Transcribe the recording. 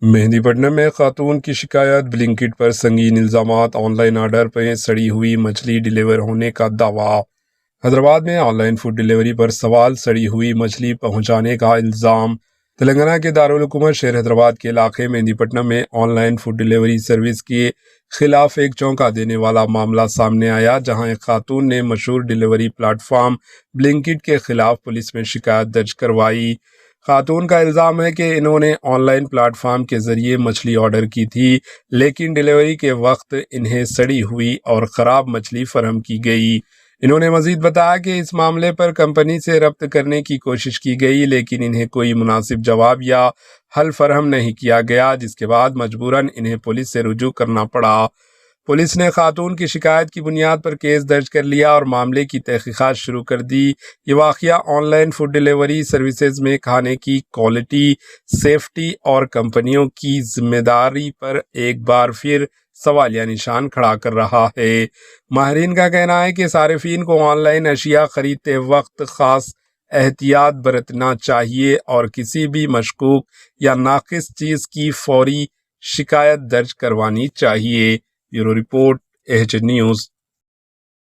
مہندی پٹنم میں خاتون کی شکایت، بلنکٹ پر سنگین الزامات، آن لائن آرڈر پہ سڑی ہوئی مچھلی ڈیلیور ہونے کا دعویٰ۔ حیدرآباد میں آن لائن فوڈ ڈیلیوری پر سوال، سڑی ہوئی مچھلی پہنچانے کا الزام۔ تلنگانہ کے دارالحکومت شہر حیدرآباد کے علاقے مہندی پٹنم میں on line food delivery service کے خلاف ایک چونکا دینے والا معاملہ سامنے آیا، جہاں ایک خاتون نے مشہور ڈیلیوری پلیٹ فارم بلنکٹ کے خلاف پولیس میں شکایت درج کروائی۔ خاتون کا الزام ہے کہ انہوں نے آن لائن پلیٹ فارم کے ذریعے مچھلی آرڈر کی تھی، لیکن ڈیلیوری کے وقت انہیں سڑی ہوئی اور خراب مچھلی فراہم کی گئی۔ انہوں نے مزید بتایا کہ اس معاملے پر کمپنی سے رابطہ کرنے کی کوشش کی گئی، لیکن انہیں کوئی مناسب جواب یا حل فراہم نہیں کیا گیا، جس کے بعد مجبوراً انہیں پولیس سے رجوع کرنا پڑا۔ پولیس نے خاتون کی شکایت کی بنیاد پر کیس درج کر لیا اور معاملے کی تحقیقات شروع کر دی۔ یہ واقعہ on line food delivery services میں کھانے کی کوالٹی، سیفٹی اور کمپنیوں کی ذمہ داری پر ایک بار پھر سوالیہ نشان کھڑا کر رہا ہے۔ ماہرین کا کہنا ہے کہ صارفین کو آن لائن اشیاء خریدتے وقت خاص احتیاط برتنا چاہیے اور کسی بھی مشکوک یا ناقص چیز کی فوری شکایت درج کروانی چاہیے۔ Bureau report, H news.